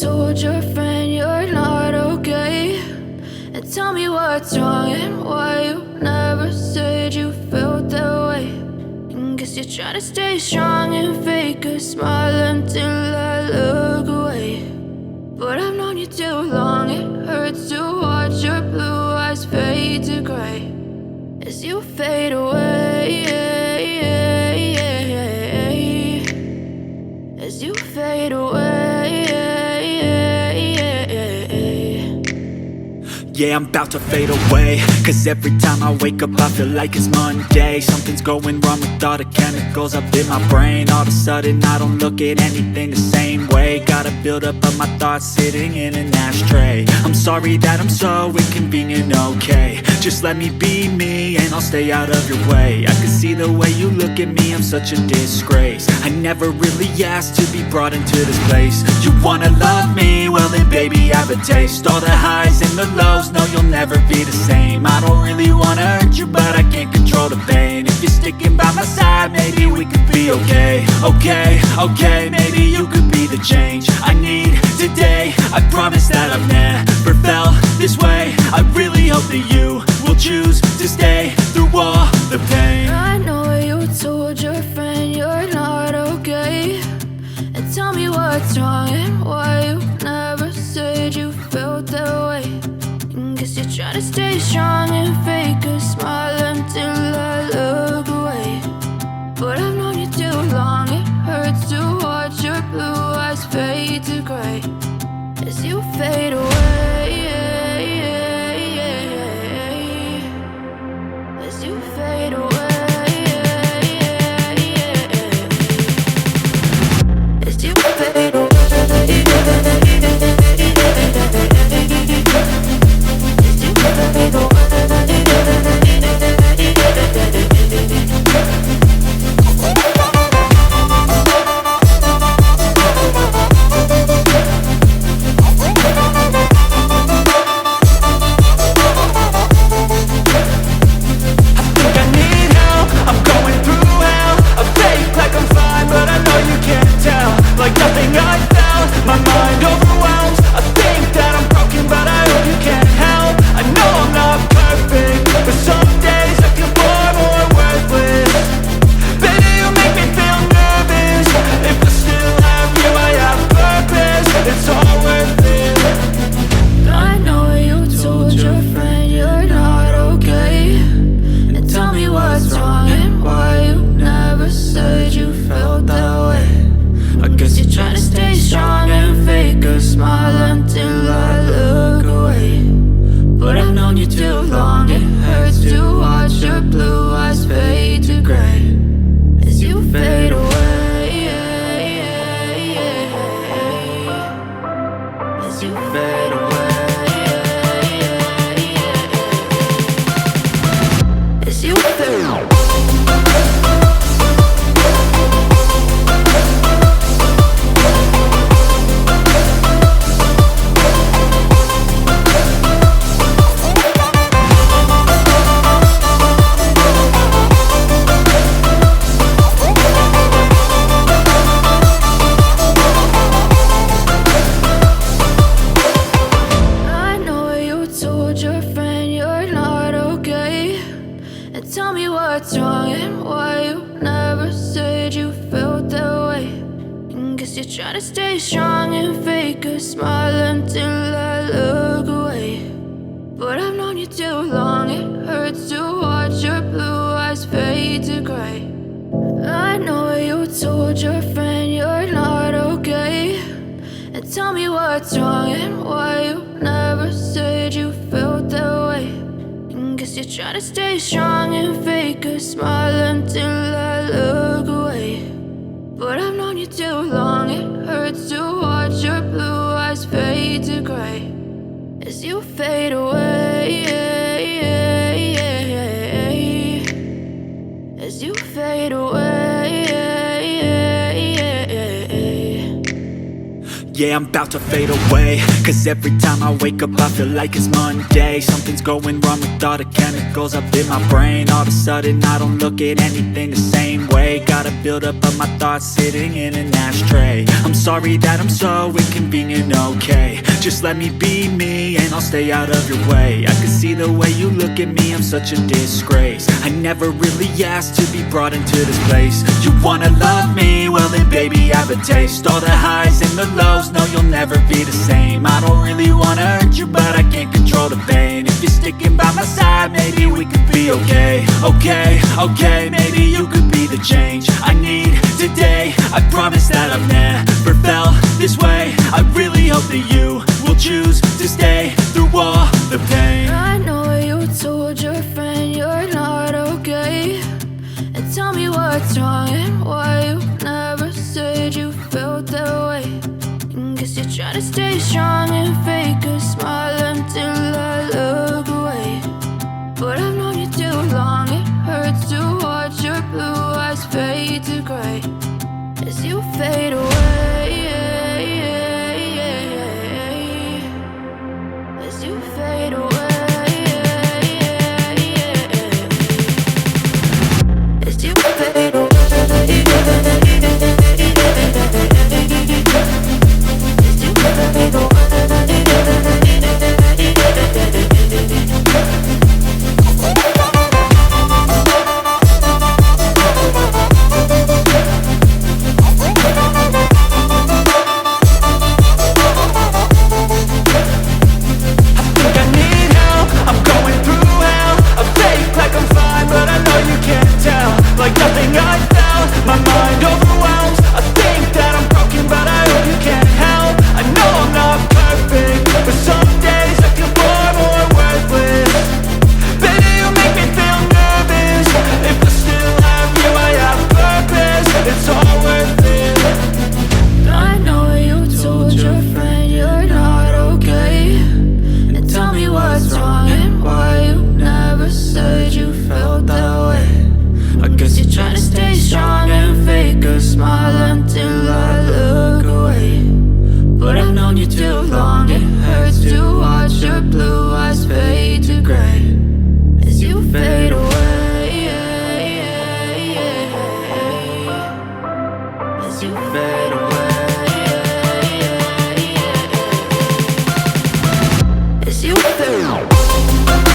told your friend you're not okay, and tell me what's wrong and why you never said you felt that way. And guess you're trying to stay strong and fake a smile until I look away. But I've known you too long, it hurts to watch your blue eyes fade to gray as you fade away, as you fade away. Yeah, I'm about to fade away, cause every time I wake up I feel like it's Monday. Something's going wrong with all the chemicals up in my brain. All of a sudden I don't look at anything the same way. Gotta build up of my thoughts sitting in an ashtray. I'm sorry that I'm so inconvenient, okay. Just let me be me and I'll stay out of your way. I can see the way you look at me, I'm such a disgrace. I never really asked to be brought into this place. You wanna love me? Well then baby have a taste. All the highs and the lows, no you'll never be the same. I don't really wanna hurt you but I can't control the pain. If you're sticking by my side maybe we could be okay. Okay, maybe you could be the change I need today. I promise that I've never felt this way. I really hope that you will choose to stay through all the pain. I know you told your friend you're not okay, and tell me what's wrong and why you never said you felt that way. And guess you're trying to stay strong and fake a smile until I look away. But I've known you too long, it hurts to watch your blue eyes fade to gray as you fade away, as you fade away, as you fade away. Trying to stay strong and fake a smile until I look away. But I've known you too long, it hurts to watch your blue eyes fade to gray. I know you told your friend you're not okay, and tell me what's wrong and why you never said you felt that way. And guess you're trying to stay strong and fake a smile until I look away. But I've known you too long, it hurts to watch your blue eyes fade to gray as you fade away, as you fade away. Yeah, I'm about to fade away, cause every time I wake up I feel like it's Monday. Something's going wrong with all the chemicals up in my brain. All of a sudden I don't look at anything the same way. Got a buildup of my thoughts sitting in an ashtray. I'm sorry that I'm so inconvenient, okay. Just let me be me and I'll stay out of your way. I can see the way you look at me, I'm such a disgrace. I never really asked to be brought into this place. You wanna love me? Well then baby I have a taste. All the highs and the lows, no you'll never be the same. I don't really wanna hurt you but I can't control the pain. If you're sticking by my side maybe we could be okay. Okay, maybe you could be the change I need today. I promise that I've never felt this way. I really hope that you will choose to stay through all the pain. I know you told your friend you're not okay, and tell me what's wrong and why you never said you felt that way. And guess you're trying to stay strong and fake a smile until I look away. But I've known you too long, it hurts to watch your blue eyes fade to gray as you fade away. As you fade away. As you fade away. As you fade away. Like nothing I felt, my mind overwhelms. I think that I'm broken, but I hope you can't help. I know I'm not perfect, but some days I feel far more worthless. Baby, you make me feel nervous. If I still have you, I have purpose. It's all worth it. I know you told your friend you're not okay, and tell me what's wrong and why you never said you felt that way. I guess you're trying to stay strong and fake a smile until I look away. But I've known you too long, it hurts to watch your blue eyes fade to gray as you fade away. As you fade away.